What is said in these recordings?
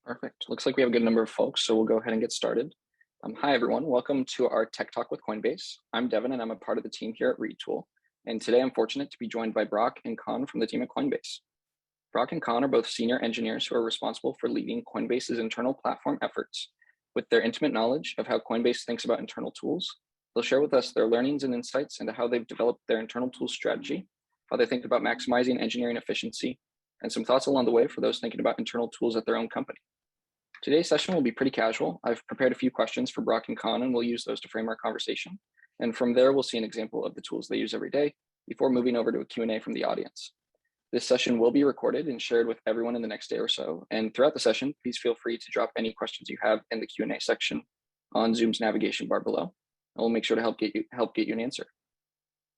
Perfect. Looks like we have a good number of folks, so we'll go ahead and get started. Hi, everyone. Welcome to our Tech Talk with Coinbase. I'm Devin, and I'm a part of the team here at Retool. And today I'm fortunate to be joined by Brock and Con from the team at Coinbase. Brock and Con are both senior engineers who are responsible for leading Coinbase's internal platform efforts. With their intimate knowledge of how Coinbase thinks about internal tools, they'll share with us their learnings and insights into how they've developed their internal tools strategy, how they think about maximizing engineering efficiency, and some thoughts along the way for those thinking about internal tools at their own company. Today's session will be pretty casual. I've prepared a few questions for Brock and Con, and we'll use those to frame our conversation. And from there, we'll see an example of the tools they use every day before moving over to a Q&A from the audience. This session will be recorded and shared with everyone in the next day or so. And throughout the session, please feel free to drop any questions you have in the Q&A section on Zoom's navigation bar below. And we'll make sure to help get you an answer.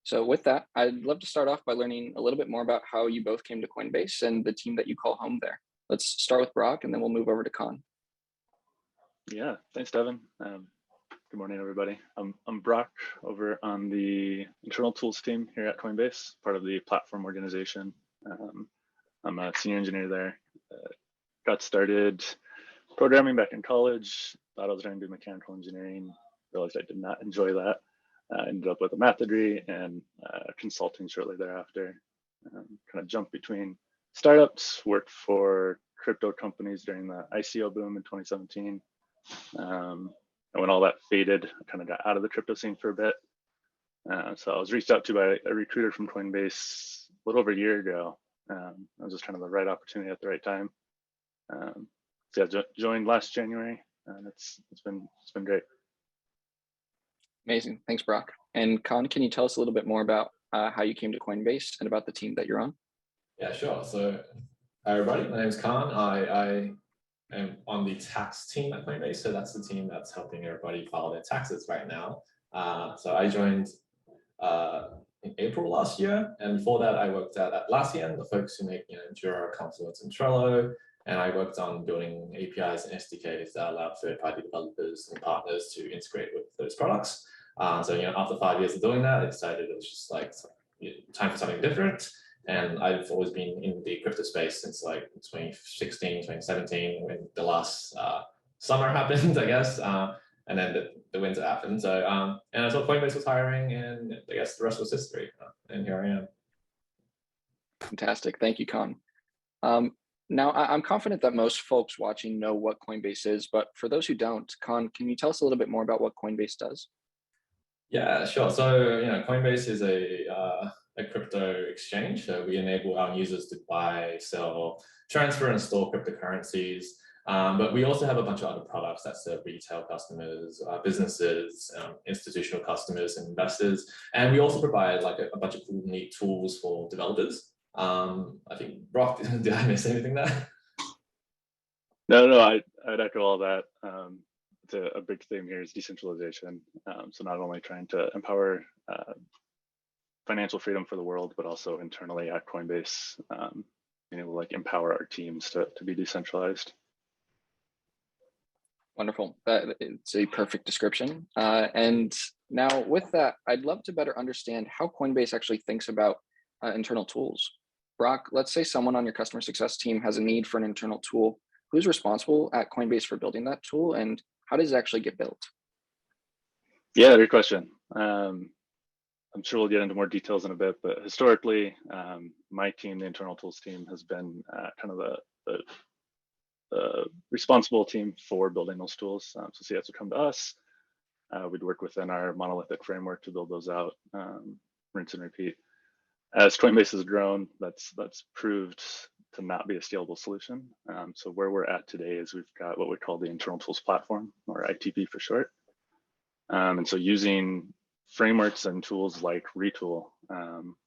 So with that, I'd love to start off by learning a little bit more about how you both came to Coinbase and the team that you call home there. Let's start with Brock, and then we'll move over to Con. Yeah, thanks, Devin. Good morning, everybody. I'm Brock over on the internal tools team here at Coinbase, part of the platform organization. I'm a senior engineer there. Got started programming back in college. Thought I was going to do mechanical engineering. Realized I did not enjoy that. Ended up with a math degree and consulting shortly thereafter. Kind of jumped between startups, worked for crypto companies during the ICO boom in 2017. And when all that faded, I kind of got out of the crypto scene for a bit. So I was reached out to by a recruiter from Coinbase a little over a year ago. It was just kind of the right opportunity at the right time. So yeah, joined last January, and it's been great. Amazing, thanks, Brock. And Con, can you tell us a little bit more about how you came to Coinbase and about the team that you're on? Yeah, sure. So, hi everybody, my name is Con. I am on the tax team at Coinbase. So that's the team that's helping everybody file their taxes right now. So I joined in April last year. And before that, I worked at Atlassian, the folks who make Jira, Confluence, and Trello. And I worked on building APIs and SDKs that allow third-party developers and partners to integrate with those products. So after 5 years of doing that, I decided it was just like time for something different. And I've always been in the crypto space since like 2016, 2017, when the last summer happened, I guess, and then the winter happened. So, and I saw Coinbase was hiring, and I guess the rest was history. And here I am. Fantastic, thank you, Con. Now, I'm confident that most folks watching know what Coinbase is, but for those who don't, Con, can you tell us a little bit more about what Coinbase does? Yeah, sure. So, Coinbase is a crypto exchange. So we enable our users to buy, sell, transfer, and store cryptocurrencies. But we also have a bunch of other products that serve retail customers, businesses, institutional customers, and investors. And we also provide like a bunch of cool, neat tools for developers. I think, Brock, did I miss anything there? No, I'd echo all that. A big theme here is decentralization. So not only trying to empower financial freedom for the world, but also internally at Coinbase, being able to like empower our teams to be decentralized. Wonderful. It's a perfect description. And now with that, I'd love to better understand how Coinbase actually thinks about internal tools. Brock, let's say someone on your customer success team has a need for an internal tool. Who's responsible at Coinbase for building that tool, and how does it actually get built? Yeah, great question. I'm sure we'll get into more details in a bit, but historically, my team, the internal tools team, has been kind of the responsible team for building those tools. So CS would come to us. We'd work within our monolithic framework to build those out, rinse and repeat. As Coinbase has grown, that's proved to not be a scalable solution. So where we're at today is we've got what we call the internal tools platform, or ITP for short. And so using frameworks and tools like Retool,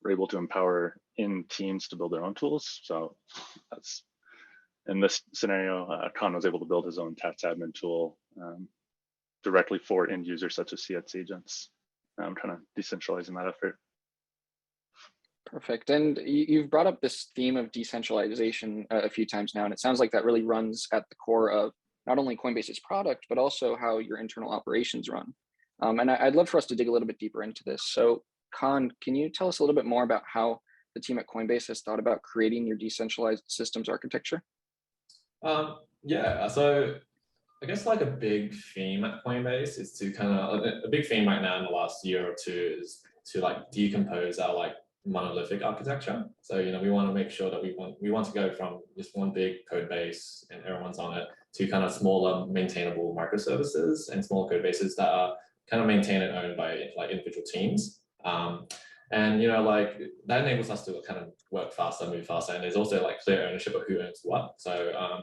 we're able to empower in teams to build their own tools. So that's in this scenario, Con was able to build his own tax admin tool directly for end users such as CS agents, kind of decentralizing that effort. Perfect. And you've brought up this theme of decentralization a few times now, and it sounds like that really runs at the core of not only Coinbase's product, but also how your internal operations run. And I'd love for us to dig a little bit deeper into this. So Con, can you tell us a little bit more about how the team at Coinbase has thought about creating your decentralized systems architecture? Yeah, so I guess like a big theme at Coinbase is to kind of a big theme right now in the last year or two is to like decompose our like monolithic architecture. So we want to make sure that we want to go from just one big code base and everyone's on it to kind of smaller maintainable microservices and small code bases that are kind of maintained and owned by like individual teams. And like that enables us to kind of work faster, move faster, and there's also like clear ownership of who owns what. So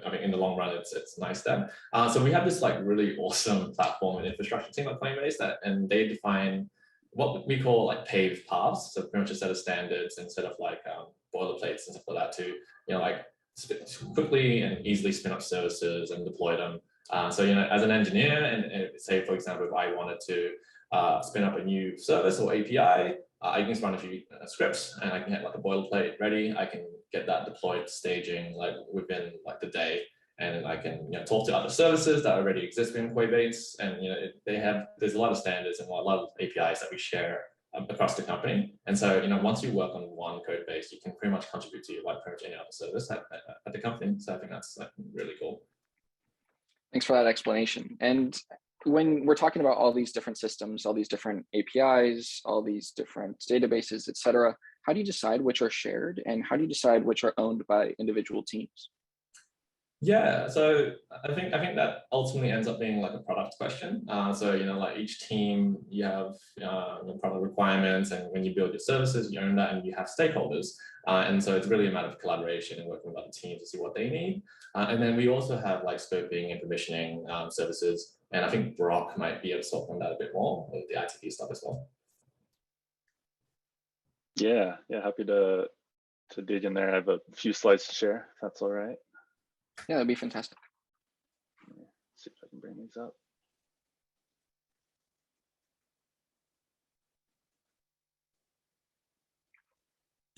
I mean, in the long run, it's nice there. So we have this like really awesome platform and infrastructure team at Coinbase and they define what we call like paved paths. So pretty much a set of standards and set of like boilerplates and stuff like that to like quickly and easily spin up services and deploy them. So as an engineer, and say for example, if I wanted to spin up a new service or API, I can just run a few scripts and I can get like a boilerplate ready. I can get that deployed staging like within like the day, and I can talk to other services that already exist in Coinbase, and there's a lot of standards and a lot of APIs that we share across the company. And so once you work on one code base, you can pretty much contribute to like pretty much any other service at the company. So I think that's like really cool. Thanks for that explanation. And when we're talking about all these different systems, all these different APIs, all these different databases, et cetera, how do you decide which are shared and how do you decide which are owned by individual teams? Yeah, so I think that ultimately ends up being like a product question. So like each team, you have product requirements, and when you build your services, you own that, and you have stakeholders. And so it's really a matter of collaboration and working with other teams to see what they need. And then we also have like scoping and provisioning services, and I think Brock might be able to talk on that a bit more with the ITP stuff as well. Yeah, happy to dig in there. I have a few slides to share, if that's all right. Yeah, that'd be fantastic. Let's see if I can bring these up.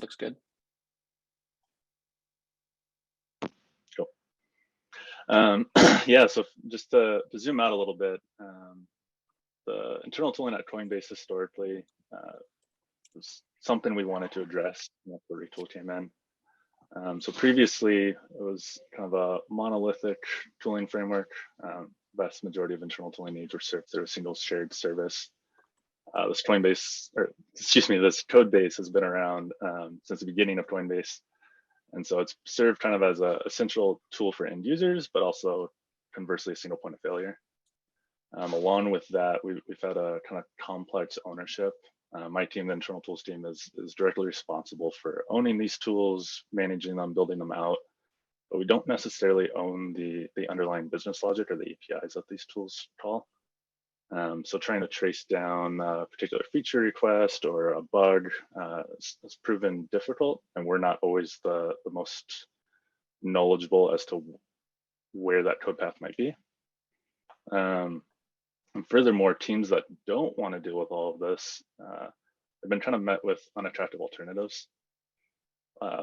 Looks good. Cool. Yeah, so just to zoom out a little bit, the internal tooling at Coinbase historically was something we wanted to address when Retool came in. So previously, it was kind of a monolithic tooling framework. Vast majority of internal tooling needs were served through a single shared service. This code base has been around since the beginning of Coinbase. And so it's served kind of as a central tool for end users, but also conversely a single point of failure. Along with that, we've had a kind of complex ownership. My team, the internal tools team, is directly responsible for owning these tools, managing them, building them out, but we don't necessarily own the underlying business logic or the APIs that these tools call. So trying to trace down a particular feature request or a bug has proven difficult, and we're not always the most knowledgeable as to where that code path might be. And furthermore, teams that don't want to deal with all of this have been kind of met with unattractive alternatives.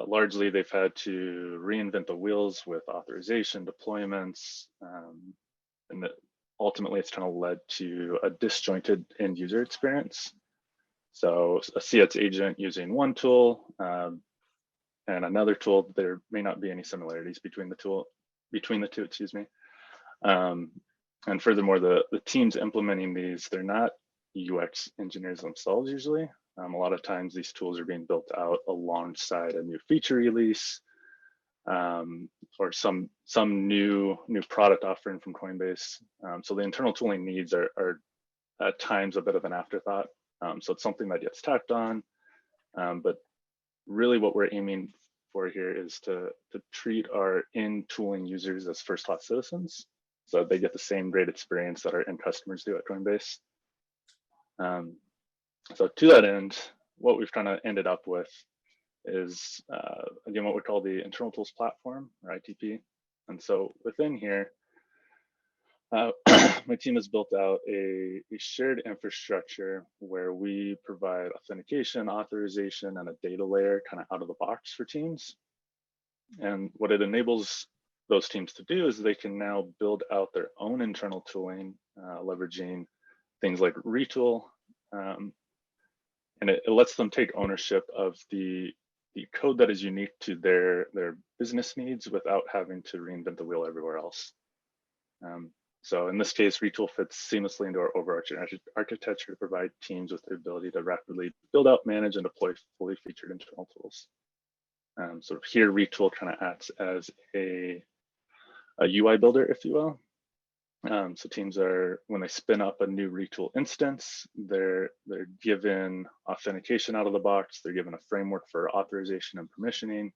Largely, they've had to reinvent the wheels with authorization, deployments, and ultimately it's kind of led to a disjointed end user experience. So a CX agent using one tool and another tool, there may not be any similarities between the two, excuse me. And furthermore, the teams implementing these, they're not UX engineers themselves usually. A lot of times these tools are being built out alongside a new feature release or some new product offering from Coinbase. So the internal tooling needs are at times a bit of an afterthought. So it's something that gets tacked on, but really what we're aiming for here is to treat our in-tooling users as first-class citizens, so they get the same great experience that our end customers do at Coinbase. So to that end, what we've kind of ended up with is, again, what we call the internal tools platform, or ITP. And so within here, my team has built out a shared infrastructure where we provide authentication, authorization, and a data layer kind of out of the box for teams. And what it enables those teams to do is they can now build out their own internal tooling, leveraging things like Retool, and it lets them take ownership of the code that is unique to their business needs without having to reinvent the wheel everywhere else. So in this case, Retool fits seamlessly into our overarching architecture to provide teams with the ability to rapidly build out, manage, and deploy fully featured internal tools. So here, Retool kind of acts as a UI builder, if you will. So teams are, when they spin up a new Retool instance, they're given authentication out of the box. They're given a framework for authorization and permissioning,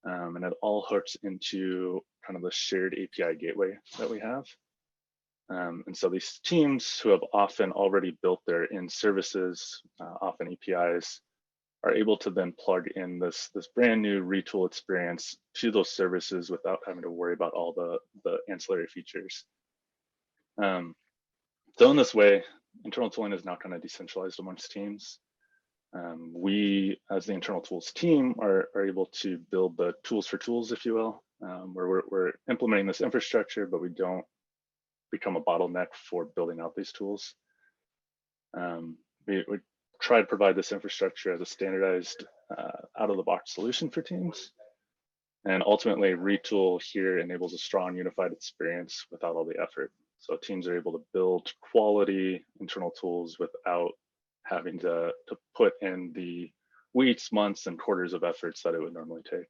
and it all hooks into kind of the shared API gateway that we have. And so these teams who have often already built their services, often APIs, are able to then plug in this brand new Retool experience to those services without having to worry about all the ancillary features. So in this way, internal tooling is now kind of decentralized amongst teams. We, as the internal tools team, are able to build the tools for tools, if you will, where we're implementing this infrastructure, but we don't become a bottleneck for building out these tools. We try to provide this infrastructure as a standardized out-of-the-box solution for teams. And ultimately, Retool here enables a strong unified experience without all the effort. So teams are able to build quality internal tools without having to put in the weeks, months, and quarters of efforts that it would normally take.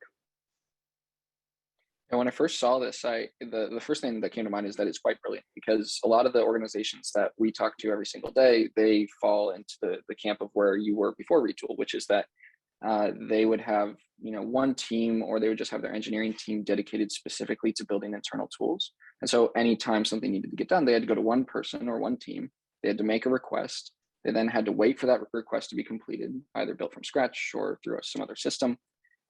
And when I first saw this, the first thing that came to mind is that it's quite brilliant, because a lot of the organizations that we talk to every single day, they fall into the camp of where you were before Retool, which is that they would have one team, or they would just have their engineering team dedicated specifically to building internal tools. And so anytime something needed to get done, they had to go to one person or one team. They had to make a request. They then had to wait for that request to be completed, either built from scratch or through some other system.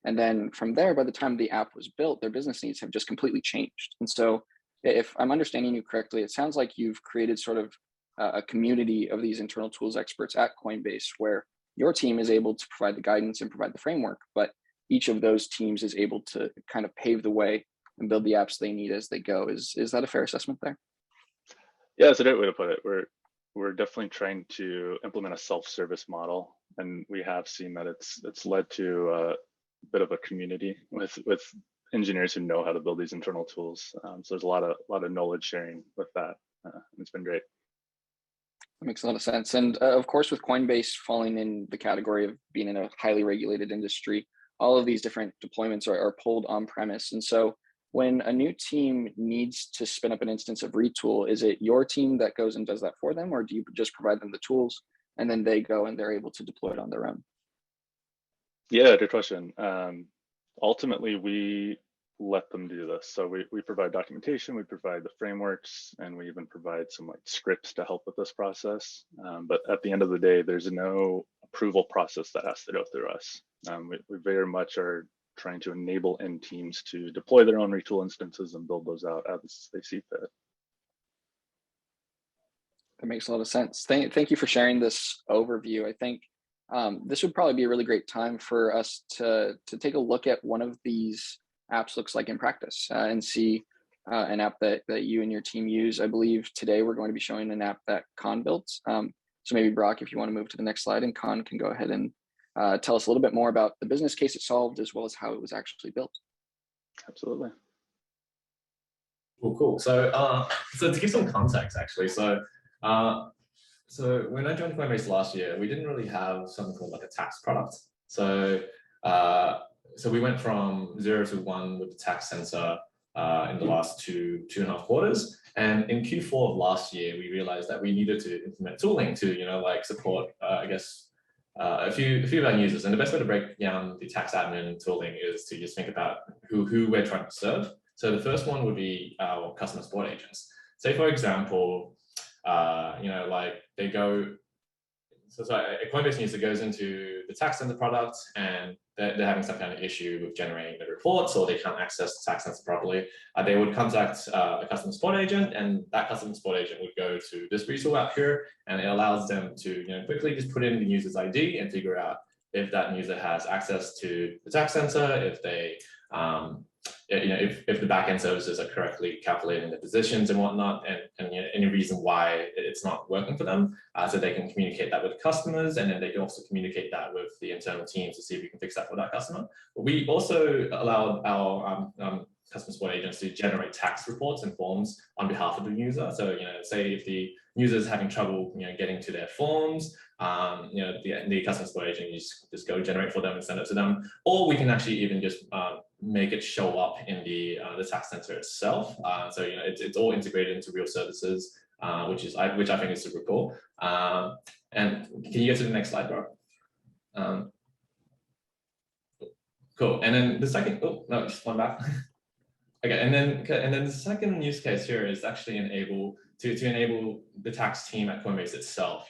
And then from there, by the time the app was built, their business needs have just completely changed. And so if I'm understanding you correctly, it sounds like you've created sort of a community of these internal tools experts at Coinbase, where your team is able to provide the guidance and provide the framework, but each of those teams is able to kind of pave the way and build the apps they need as they go. Is that a fair assessment there? Yeah, that's a great way to put it. We're definitely trying to implement a self-service model, and we have seen that it's led to a bit of a community with engineers who know how to build these internal tools. So there's a lot of knowledge sharing with that. It's been great. That makes a lot of sense. And of course, with Coinbase falling in the category of being in a highly regulated industry, all of these different deployments are pulled on premise. And so when a new team needs to spin up an instance of Retool, is it your team that goes and does that for them, or do you just provide them the tools and then they go and they're able to deploy it on their own? Yeah, good question. Ultimately, we let them do this. So we provide documentation, we provide the frameworks, and we even provide some scripts to help with this process. But at the end of the day, there's no approval process that has to go through us. We very much are trying to enable end teams to deploy their own Retool instances and build those out as they see fit. That makes a lot of sense. Thank you for sharing this overview. I think this would probably be a really great time for us to take a look at one of these apps looks like in practice and see an app that you and your team use. I believe today we're going to be showing an app that Khan built. So maybe Brock, if you want to move to the next slide, and Khan can go ahead and tell us a little bit more about the business case it solved, as well as how it was actually built. Absolutely. Cool. So to give some context, actually, so when I joined Coinbase last year, we didn't really have something called a tax product. So we went from 0 to 1 with the tax sensor in the last two and a half quarters. And in Q4 of last year, we realized that we needed to implement tooling to support, a few of our users. And the best way to break down the tax admin tooling is to just think about who we're trying to serve. So the first one would be our customer support agents. Say, for example, they go, Coinbase user goes into the tax center product and they're having some kind of issue with generating the reports, or they can't access the tax center properly. They would contact a customer support agent, and that customer support agent would go to this Retool app here, and it allows them to quickly just put in the user's ID and figure out if that user has access to the tax center, if they if the backend services are correctly calculating the positions and whatnot, and any reason why it's not working for them, so they can communicate that with customers, and then they can also communicate that with the internal teams to see if we can fix that for that customer. But we also allowed our customer support agents to generate tax reports and forms on behalf of the user. So say if the user is having trouble getting to their forms, the customer support agent just go generate for them and send it to them, or we can actually even just make it show up in the tax center itself. So it's all integrated into real services, which I think is super cool. And can you get to the next slide, bro? Cool. And then the second, oh no, just one back. Okay, and then the second use case here is actually enable the tax team at Coinbase itself.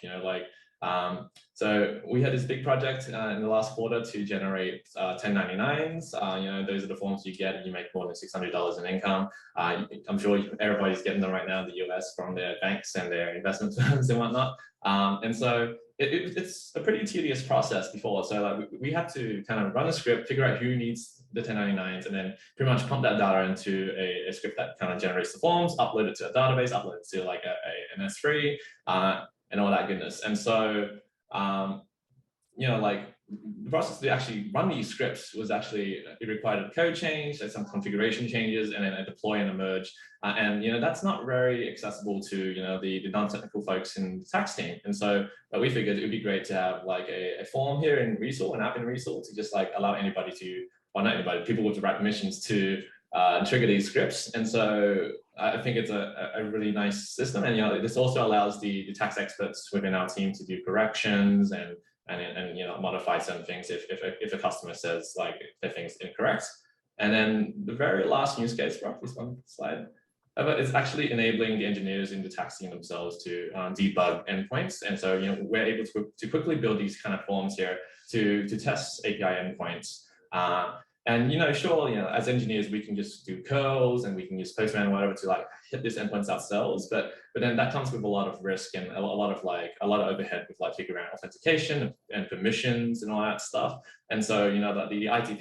So we had this big project in the last quarter to generate 1099s. Those are the forms you get and you make more than $600 in income. I'm sure everybody's getting them right now in the US from their banks and their investment firms and whatnot. And so it's a pretty tedious process before. So we had to kind of run a script, figure out who needs the 1099s, and then pretty much pump that data into a script that kind of generates the forms, upload it to a database, upload it to like an S3, and all that goodness. And so, the process to actually run these scripts was actually, it required a code change, some configuration changes, and then a deploy and a merge. And that's not very accessible to the non-technical folks in the tax team. And so we figured it would be great to have like a form here in Retool, an app in Retool, to just like allow anybody to, or not anybody, people with the right permissions to trigger these scripts. And so I think it's a really nice system. And this also allows the tax experts within our team to do corrections and modify some things if a customer says like their thing's incorrect. And then the very last use case, bro, this one slide, it's actually enabling the engineers in the tax team themselves to debug endpoints. And so we're able to quickly build these kind of forms here to test API endpoints. And sure, as engineers, we can just do curls and we can use Postman or whatever to like hit these endpoints ourselves. But then that comes with a lot of risk and a lot of overhead with like figuring out authentication and permissions and all that stuff. And so the ITP,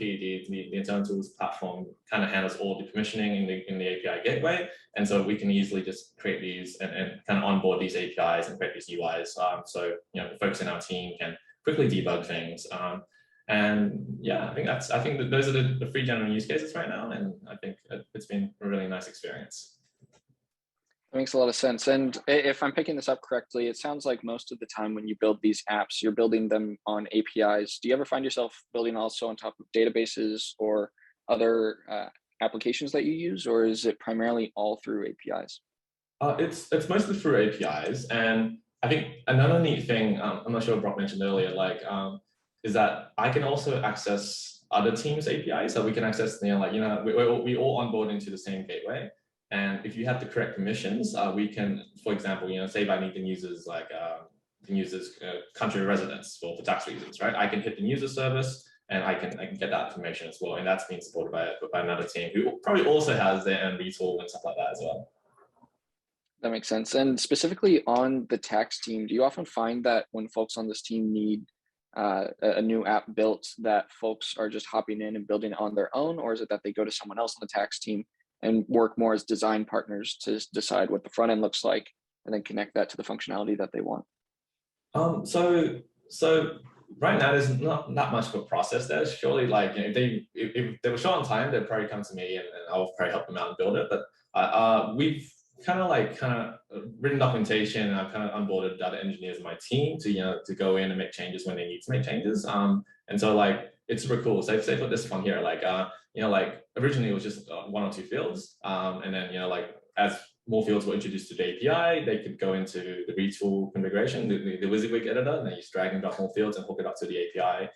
the internal tools platform, kind of handles all the permissioning in the API gateway. And so we can easily just create these and kind of onboard these APIs and create these UIs. So the folks in our team can quickly debug things. And yeah, I think that those are the 3 general use cases right now, and I think it's been a really nice experience. That makes a lot of sense. And if I'm picking this up correctly, it sounds like most of the time when you build these apps, you're building them on APIs. Do you ever find yourself building also on top of databases or other applications that you use, or is it primarily all through APIs? It's mostly through APIs, and I think another neat thing, I'm not sure if Brock mentioned earlier, is that I can also access other teams' APIs. So we can access, we all onboard into the same gateway. And if you have the correct permissions, we can, for example, say if I need the user's country of residence for tax reasons, right? I can hit the user service and I can get that information as well. And that's being supported by another team who probably also has their own retool and stuff like that as well. That makes sense. And specifically on the tax team, do you often find that when folks on this team need a new app built, that folks are just hopping in and building it on their own, or is it that they go to someone else on the tax team and work more as design partners to decide what the front end looks like and then connect that to the functionality that they want? So right now there's not that much of a process there. Surely, if they were short on time, they'd probably come to me and I'll probably help them out and build it. But we've kind of written documentation, and I've kind of onboarded data engineers in my team to go in and make changes when they need to make changes. And so it's super cool. So say for this one here, originally it was just 1 or 2 fields, and then as more fields were introduced to the API, they could go into the Retool configuration, the WYSIWYG editor, and then you just drag and drop more fields and hook it up to the API,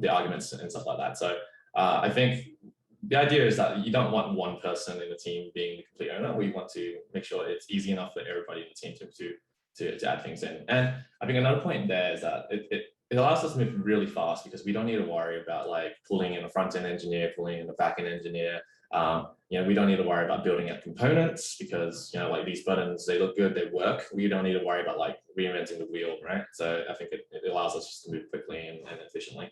the arguments and stuff like that. So I think the idea is that you don't want one person in the team being the complete owner. We want to make sure it's easy enough for everybody in the team to add things in. And I think another point there is that it allows us to move really fast because we don't need to worry about pulling in a front-end engineer, pulling in a back-end engineer. We don't need to worry about building out components because these buttons, they look good, they work. We don't need to worry about reinventing the wheel, right? So I think it allows us just to move quickly and efficiently.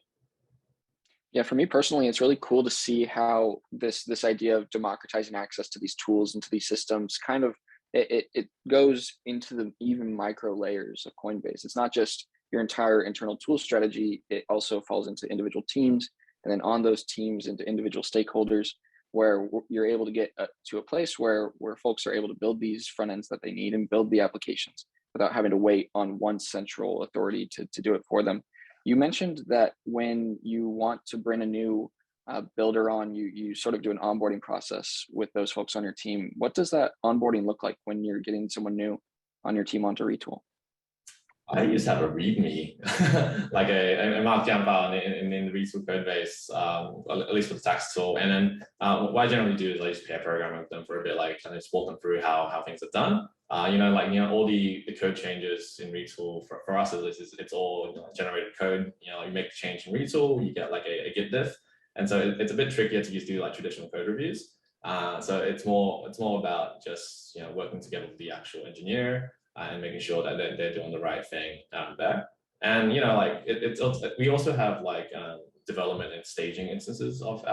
Yeah, for me personally, it's really cool to see how this idea of democratizing access to these tools and to these systems kind of it goes into the even micro layers of Coinbase. It's not just your entire internal tool strategy, it also falls into individual teams, and then on those teams into individual stakeholders, where you're able to get to a place where folks are able to build these front ends that they need and build the applications without having to wait on one central authority to do it for them. You mentioned that when you want to bring a new builder on, you sort of do an onboarding process with those folks on your team. What does that onboarding look like when you're getting someone new on your team onto Retool? I used to have a README, like a markdown file in the Retool code base, at least for the tax tool. And then what I generally do is I just pair program with them for a bit, like kind of just walk them through how things are done. All the code changes in Retool for us at least, it's all generated code. You make a change in Retool, you get like a git diff. And so it's a bit trickier to just do like traditional code reviews. So it's more about just working together with the actual engineer and making sure that they're doing the right thing there. And we also have like development and staging instances of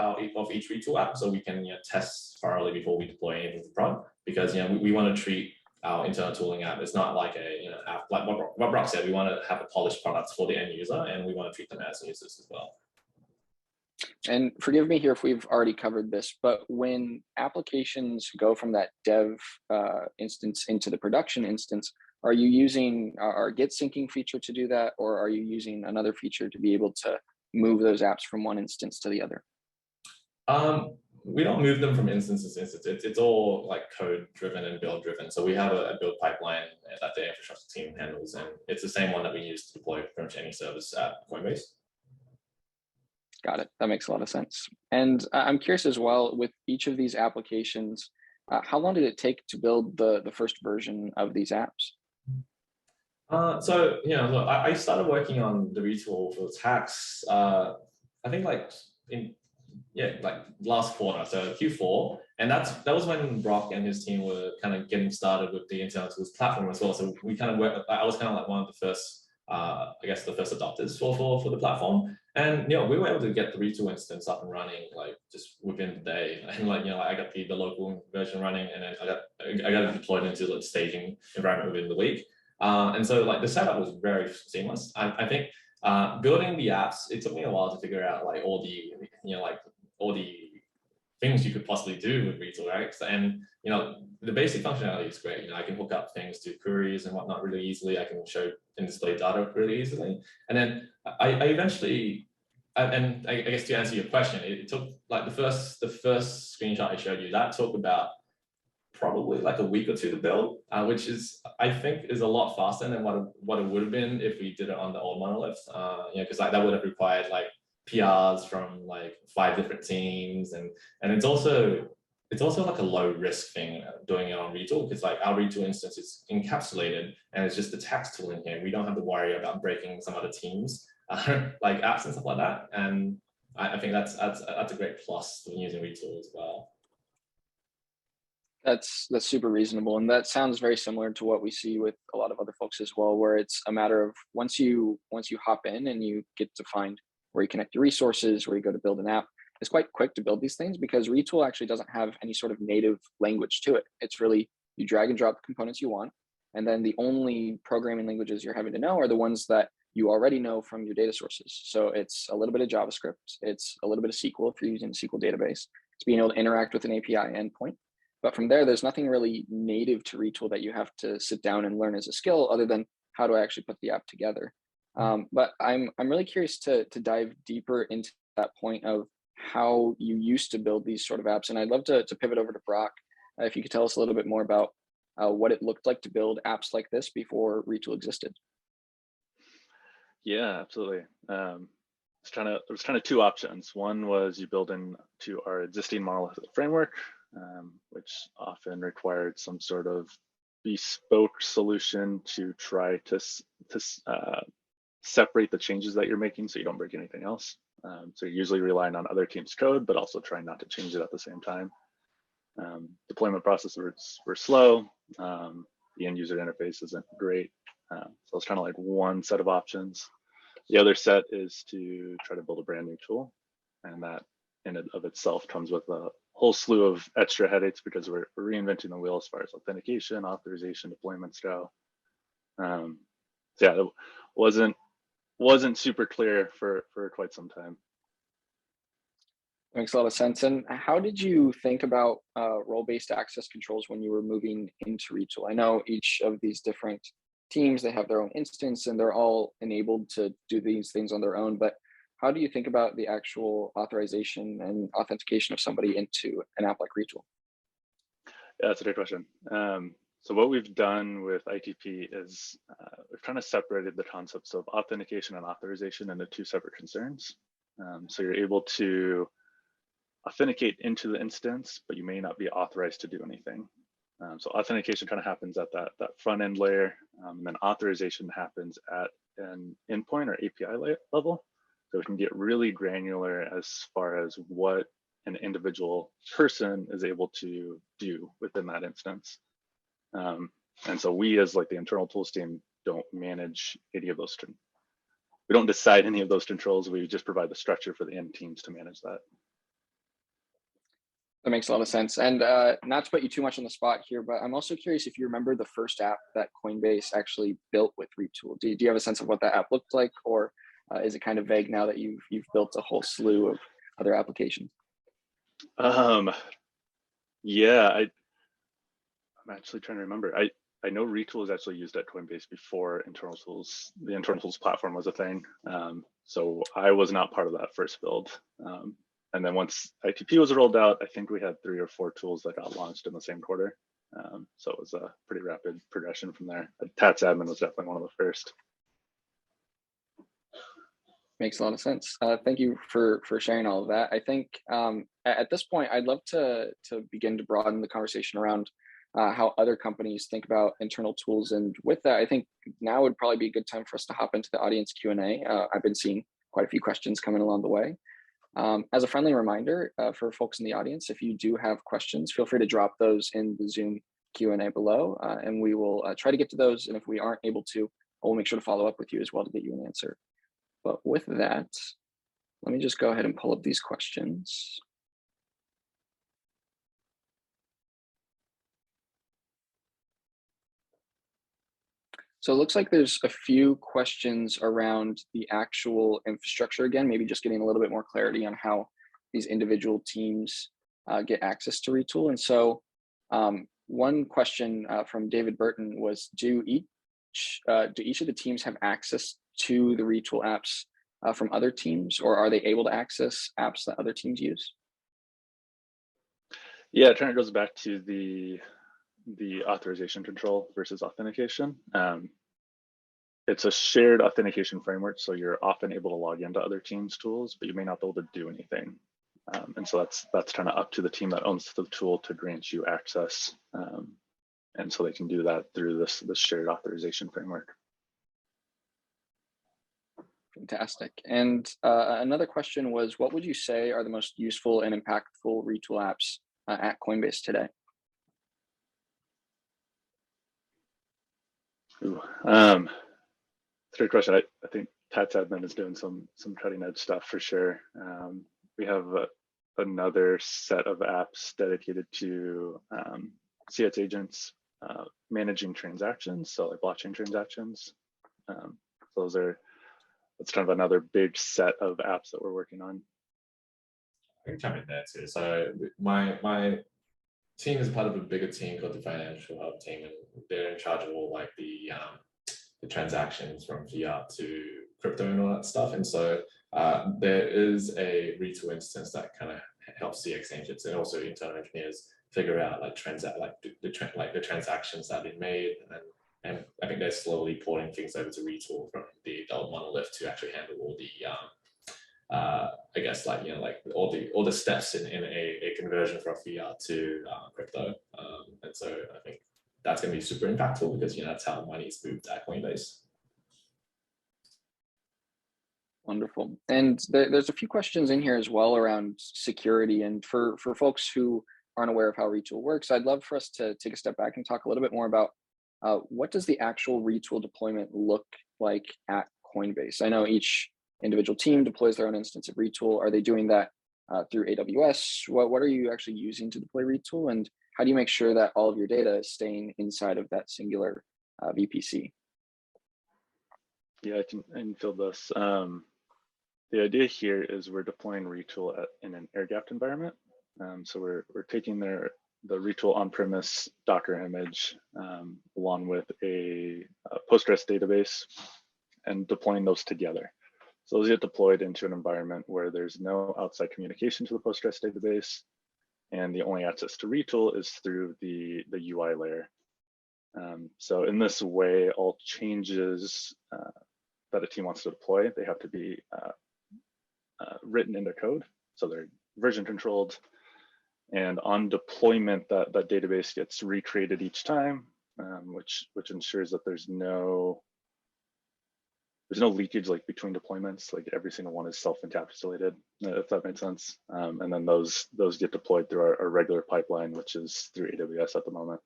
each Retool app, so we can test thoroughly before we deploy anything to prod, because we want to treat our internal tooling app. It's not like a app, like what Brock said. We want to have a polished product for the end user, and we want to treat them as users as well. And forgive me here if we've already covered this, but when applications go from that dev instance into the production instance, are you using our Git syncing feature to do that, or are you using another feature to be able to move those apps from one instance to the other? We don't move them from instance to instance. It's all like code driven and build driven. So we have a build pipeline that the infrastructure team handles, and it's the same one that we use to deploy pretty much any service at Coinbase. Got it. That makes a lot of sense. And I'm curious as well, with each of these applications, how long did it take to build the first version of these apps? Look, I started working on the Retool for tax, I think like last quarter, so Q4, and that was when Brock and his team were kind of getting started with the internal tools platform as well. So we kind of worked. I was kind of like one of the first, I guess, the first adopters for the platform, and we were able to get the Retool instance up and running like just within the day, and I got the local version running, and then I got it deployed into the staging environment within the week. And so like the setup was very seamless. I think building the apps, it took me a while to figure out like all the things you could possibly do with Retool, right? And the basic functionality is great. I can hook up things to queries and whatnot really easily. I can show and display data really easily. And then I eventually, and I guess to answer your question, it took like the first screenshot I showed you, that took about probably like a week or two to build, which is, I think, is a lot faster than what it would have been if we did it on the old monolith. Because like that would have required like PRs from like 5 different teams, and it's also like a low risk thing doing it on Retool, because like our Retool instance is encapsulated and it's just the tax tool in here. We don't have to worry about breaking some other teams like apps and stuff like that. And I think that's a great plus when using Retool as well. That's super reasonable, and that sounds very similar to what we see with a lot of other folks as well, where it's a matter of once you hop in and you get to find where you connect your resources, where you go to build an app, it's quite quick to build these things, because Retool actually doesn't have any sort of native language to it. It's really, you drag and drop the components you want, and then the only programming languages you're having to know are the ones that you already know from your data sources. So it's a little bit of JavaScript, it's a little bit of SQL if you're using a SQL database, it's being able to interact with an API endpoint. But from there's nothing really native to Retool that you have to sit down and learn as a skill, other than how do I actually put the app together. But I'm really curious to dive deeper into that point of how you used to build these sort of apps. And I'd love to pivot over to Brock. If you could tell us a little bit more about what it looked like to build apps like this before Retool existed. Yeah, absolutely. There was kind of 2 options. One was you build into our existing monolithic framework, which often required some sort of bespoke solution to try to separate the changes that you're making so you don't break anything else. So you're usually relying on other teams' code, but also trying not to change it at the same time. Deployment processes were slow. The end user interface isn't great. So it's kind of like one set of options. The other set is to try to build a brand new tool. and that in and of itself comes with a whole slew of extra headaches because we're reinventing the wheel as far as authentication, authorization, deployments go. So yeah, it wasn't super clear for quite some time. Makes a lot of sense. And how did you think about role-based access controls when you were moving into Retool? I know each of these different teams, they have their own instance and they're all enabled to do these things on their own, but how do you think about the actual authorization and authentication of somebody into an app like Retool? Yeah, that's a great question. So what we've done with ITP is we've kind of separated the concepts of authentication and authorization into two separate concerns. So you're able to authenticate into the instance, but you may not be authorized to do anything. So authentication kind of happens at that front end layer, and then authorization happens at an endpoint or API level. So we can get really granular as far as what an individual person is able to do within that instance. And so we, as like the internal tools team, don't manage any of those. We don't decide any of those controls. We just provide the structure for the end teams to manage that. That makes a lot of sense. And not to put you too much on the spot here, but I'm also curious if you remember the first app that Coinbase actually built with Retool. Do you have a sense of what that app looked like, or is it kind of vague now that you've built a whole slew of other applications? Yeah, I'm actually trying to remember. I know Retool is actually used at Coinbase before internal tools. The internal tools platform was a thing. So I was not part of that first build. And then once ITP was rolled out, I think we had 3 or 4 tools that got launched in the same quarter. So it was a pretty rapid progression from there. Tats admin was definitely one of the first. Makes a lot of sense. Thank you for sharing all of that. I think at this point, I'd love to begin to broaden the conversation around how other companies think about internal tools. And with that, I think now would probably be a good time for us to hop into the audience Q&A. I've been seeing quite a few questions coming along the way. As a friendly reminder for folks in the audience, if you do have questions, feel free to drop those in the Zoom Q&A below, and we will try to get to those. And if we aren't able to, we'll make sure to follow up with you as well to get you an answer. But with that, let me just go ahead and pull up these questions. So it looks like there's a few questions around the actual infrastructure again, maybe just getting a little bit more clarity on how these individual teams get access to Retool. And so one question from David Burton was, do each of the teams have access to the Retool apps from other teams, or are they able to access apps that other teams use? Yeah, it kind of goes back to the authorization control versus authentication. It's a shared authentication framework, so you're often able to log into other teams' tools, but you may not be able to do anything. And so that's kind of up to the team that owns the tool to grant you access. And so they can do that through this shared authorization framework. Fantastic. And another question was, what would you say are the most useful and impactful Retool apps at Coinbase today? It's a great question. I think Tats admin is doing some cutting edge stuff for sure. We have another set of apps dedicated to CS agents managing transactions, so like blockchain transactions. That's kind of another big set of apps that we're working on. I can chime in there too. So my team is part of a bigger team called the Financial Hub team, and they're in charge of all like the transactions from fiat to crypto and all that stuff. And so there is a Retool instance that kind of helps CX agents and also internal engineers figure out like the transactions that have been made, and I think they're slowly porting things over to Retool from the old monolith to actually handle all the I guess like all the steps in a conversion from fiat to crypto, and so I think that's going to be super impactful because that's how money is moved at Coinbase. Wonderful. And there's a few questions in here as well around security. And for folks who aren't aware of how Retool works, I'd love for us to take a step back and talk a little bit more about what does the actual Retool deployment look like at Coinbase? I know each individual team deploys their own instance of Retool? Are they doing that through AWS? What are you actually using to deploy Retool, and how do you make sure that all of your data is staying inside of that singular VPC? Yeah, I can field this. The idea here is we're deploying Retool in an air-gapped environment. So we're taking the Retool on-premise Docker image along with a Postgres database and deploying those together. So those get deployed into an environment where there's no outside communication to the Postgres database, and the only access to Retool is through the UI layer. So in this way, all changes that a team wants to deploy, they have to be written into code. So they're version controlled. And on deployment, that database gets recreated each time, which ensures that there's no leakage like between deployments. Like every single one is self-encapsulated, if that makes sense. And then those get deployed through our regular pipeline, which is through AWS at the moment.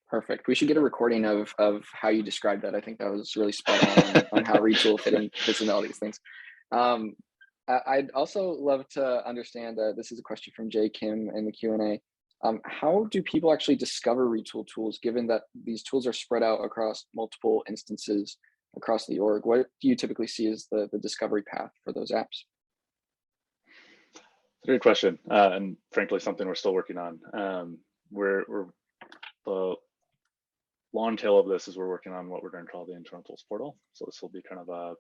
Perfect. We should get a recording of how you described that. I think that was really spot on how Retool fits into all these things. I'd also love to understand, this is a question from Jay Kim in the Q&A. How do people actually discover Retool tools, given that these tools are spread out across multiple instances across the org? What do you typically see as the discovery path for those apps? Great question, and frankly, something we're still working on. The long tail of this is we're working on what we're going to call the internal tools portal. So this will be kind of a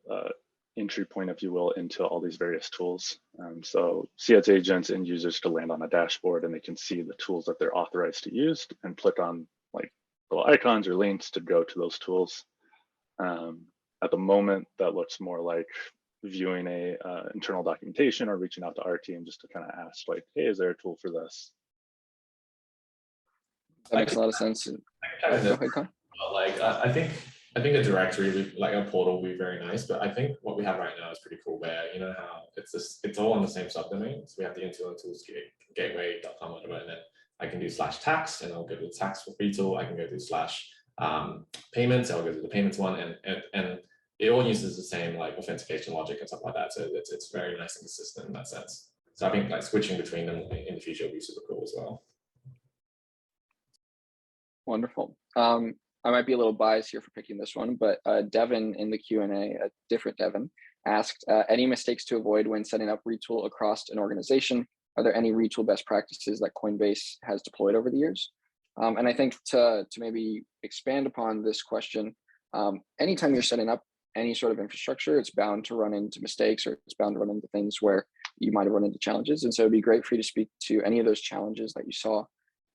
entry point, if you will, into all these various tools. So CS agents and users to land on a dashboard, and they can see the tools that they're authorized to use and click on like little icons or links to go to those tools. At the moment, that looks more like viewing a internal documentation or reaching out to our team just to kind of ask like, hey, is there a tool for this? That makes a lot of sense. Go ahead, Con. Like I think a directory, like a portal, would be very nice. But I think what we have right now is pretty cool. Where you know how it's all on the same subdomain. So we have the internal tools gateway.com, whatever, and then I can do /tax, and I'll go to the tax for Retool. I can go to /payments. I'll go to the payments one, and it all uses the same like authentication logic and stuff like that. So it's very nice and consistent in that sense. So I think like switching between them in the future will be super cool as well. Wonderful. I might be a little biased here for picking this one, but Devin in the Q&A, a different Devin, asked, any mistakes to avoid when setting up Retool across an organization? Are there any Retool best practices that Coinbase has deployed over the years? And I think to maybe expand upon this question, anytime you're setting up any sort of infrastructure, it's bound to run into mistakes, or it's bound to run into things where you might have run into challenges. And so it'd be great for you to speak to any of those challenges that you saw,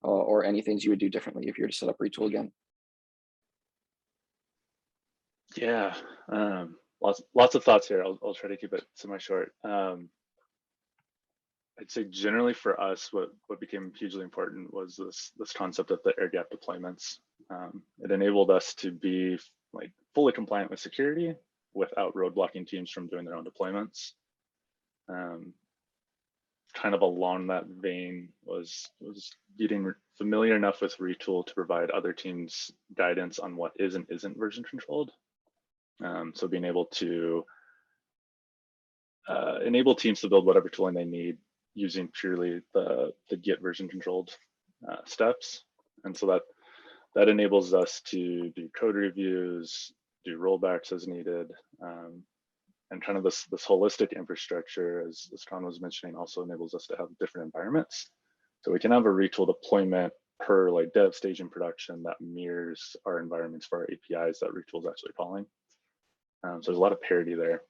or any things you would do differently if you were to set up Retool again. Yeah, lots of thoughts here. I'll try to keep it semi-short. I'd say generally for us, what became hugely important was this concept of the air-gapped deployments. It enabled us to be like fully compliant with security without roadblocking teams from doing their own deployments. Kind of along that vein was getting familiar enough with Retool to provide other teams guidance on what is and isn't version controlled. So being able to enable teams to build whatever tooling they need using purely the Git version controlled steps. And so that enables us to do code reviews, do rollbacks as needed, and kind of this holistic infrastructure, as Con was mentioning, also enables us to have different environments. So we can have a Retool deployment per like dev stage in production that mirrors our environments for our APIs that Retool is actually calling. So there's a lot of parity there.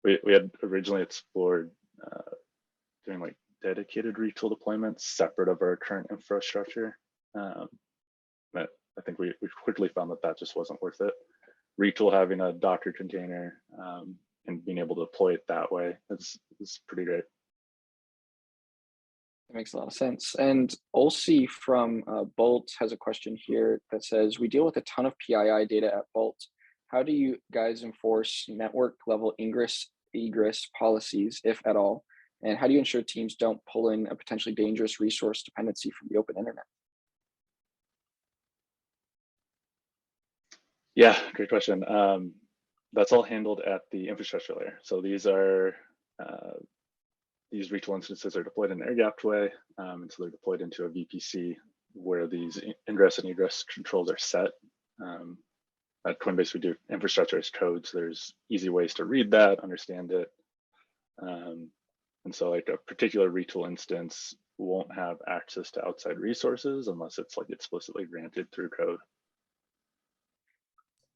We had originally explored doing like dedicated Retool deployments separate of our current infrastructure. But I think we quickly found that just wasn't worth it. Retool having a Docker container and being able to deploy it that way is pretty great. That makes a lot of sense. And Olsi from Bolt has a question here that says, we deal with a ton of PII data at Bolt. How do you guys enforce network level egress policies, if at all? And how do you ensure teams don't pull in a potentially dangerous resource dependency from the open internet? Yeah, great question. That's all handled at the infrastructure layer. So these are these Retool instances are deployed in an air-gapped way, and so they're deployed into a VPC where these ingress and egress controls are set. At Coinbase, we do infrastructure as code, so there's easy ways to read that, understand it. And so like a particular Retool instance won't have access to outside resources unless it's like explicitly granted through code.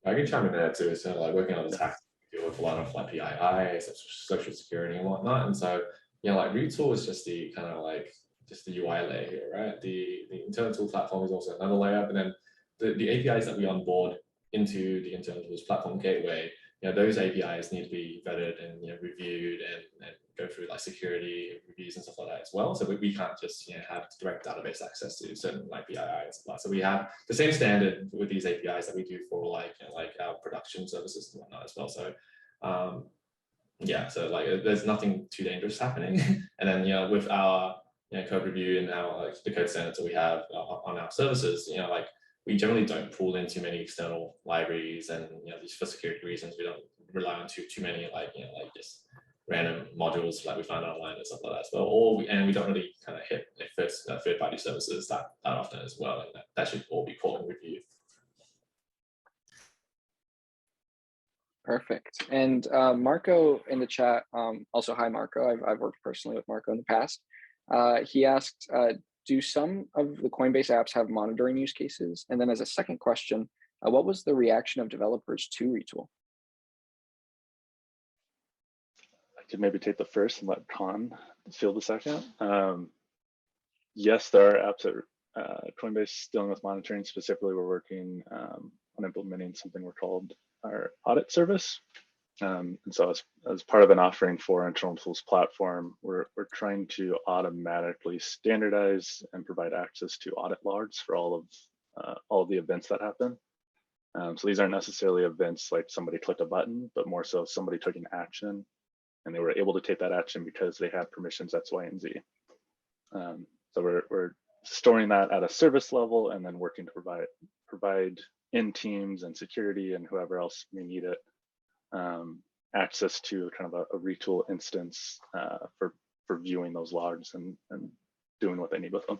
I can chime in there too. So like working on the tax, we deal with a lot of like PII, social security and whatnot. And so, like Retool is just the kind of like just the UI layer here, right? The internal tool platform is also another layer, but then the APIs that we onboard into the internal tools platform gateway, those APIs need to be vetted and reviewed and go through like security reviews and stuff like that as well. So we can't just have direct database access to certain like PII and stuff like that. So we have the same standard with these APIs that we do for like our production services and whatnot as well. So yeah, so like there's nothing too dangerous happening. And then with our code review and our like the code standards that we have on our services, like we generally don't pull in too many external libraries, and just for security reasons, we don't rely on too many like like just random modules like we find online and stuff like that as well. And we don't really kind of hit like third-party services that often as well, and that should all be caught in review. Perfect. And Marco in the chat, also hi Marco, I've worked personally with Marco in the past. He asked, do some of the Coinbase apps have monitoring use cases? And then as a second question, what was the reaction of developers to Retool? I could maybe take the first and let Con field the second. Yes, there are apps at Coinbase dealing with monitoring. Specifically, we're working on implementing something we're called our audit service. And so as part of an offering for our internal tools platform, we're trying to automatically standardize and provide access to audit logs for all of the events that happen. So these aren't necessarily events like somebody clicked a button, but more so somebody took an action and they were able to take that action because they had permissions X, Y, and Z. So we're storing that at a service level and then working to provide in teams and security and whoever else may need it access to kind of a Retool instance for viewing those logs and doing what they need with them.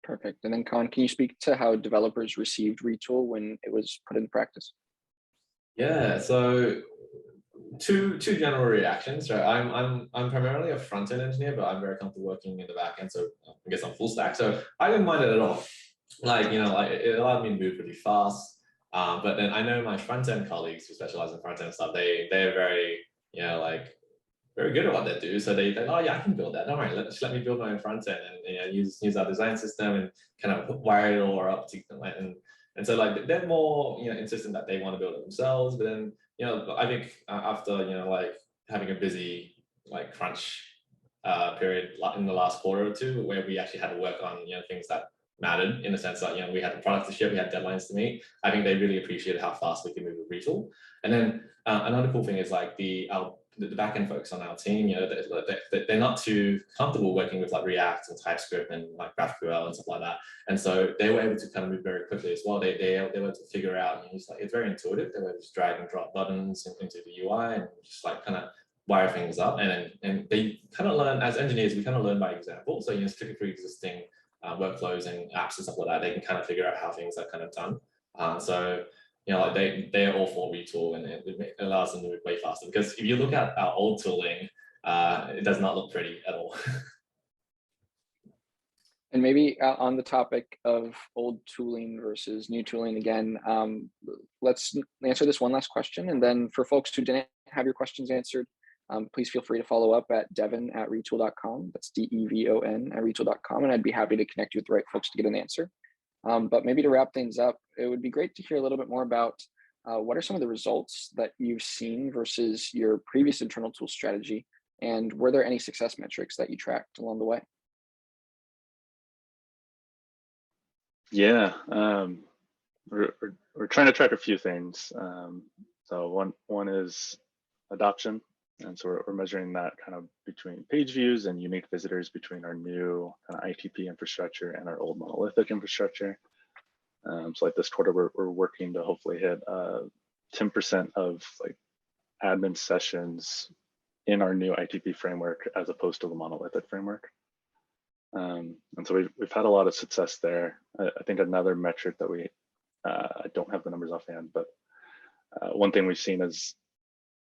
Perfect. And then Con, can you speak to how developers received Retool when it was put into practice? Yeah, so two general reactions, right? I'm primarily a front-end engineer, but I'm very comfortable working in the back end, so I guess I'm full stack. So I didn't mind it at all. Like, like it allowed me to move pretty fast. But then I know my front-end colleagues who specialize in front-end stuff, they're very, like very good at what they do. So they oh yeah, I can build that. Don't worry, let me build my own front-end and use our design system and kind of wire it all up to and so like they're more insistent that they want to build it themselves. But then I think after like having a busy like crunch period in the last quarter or two, where we actually had to work on things that mattered in the sense that we had the product to ship, we had deadlines to meet. I think they really appreciated how fast we can move with Retool. And then another cool thing is like the backend folks on our team, they're not too comfortable working with like React and TypeScript and like GraphQL and stuff like that. And so they were able to kind of move very quickly as well. They were able to figure out, it's very intuitive. They were just drag and drop buttons into the UI and just like kind of wire things up. And they kind of learn, as engineers, we kind of learn by example. So sticking through existing workflows and apps and stuff like that, they can kind of figure out how things are kind of done. So like they're all for Retool, and it allows them to move way faster. Because if you look at our old tooling, it does not look pretty at all. And maybe on the topic of old tooling versus new tooling again, let's answer this one last question. And then for folks who didn't have your questions answered, please feel free to follow up at devon@retool.com. That's DEVON at retool.com. And I'd be happy to connect you with the right folks to get an answer. But maybe to wrap things up, it would be great to hear a little bit more about what are some of the results that you've seen versus your previous internal tool strategy, and were there any success metrics that you tracked along the way? Yeah, we're trying to track a few things. So one is adoption, and so we're measuring that kind of between page views and unique visitors between our new kind of ITP infrastructure and our old monolithic infrastructure. So like this quarter, we're working to hopefully hit 10% of like admin sessions in our new ITP framework as opposed to the monolithic framework. And so we've had a lot of success there. I think another metric that I don't have the numbers offhand, but one thing we've seen is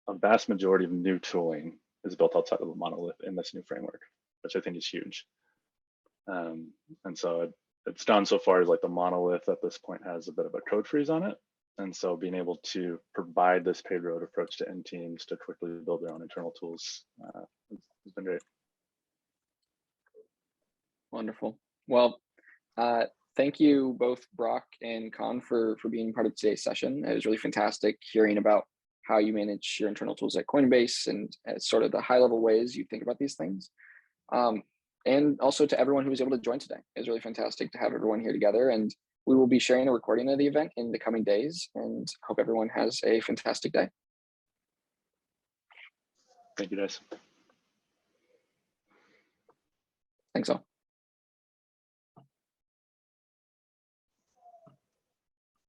a vast majority of new tooling is built outside of the monolith in this new framework, which I think is huge. And so it's gone so far as like the monolith at this point has a bit of a code freeze on it. And so being able to provide this paid road approach to end teams to quickly build their own internal tools has been great. Wonderful. Well, thank you both, Brock and Con, for being part of today's session. It was really fantastic hearing about how you manage your internal tools at Coinbase and sort of the high-level ways you think about these things. And also to everyone who was able to join today. It was really fantastic to have everyone here together, and we will be sharing a recording of the event in the coming days, and hope everyone has a fantastic day. Thank you, guys. Thanks all.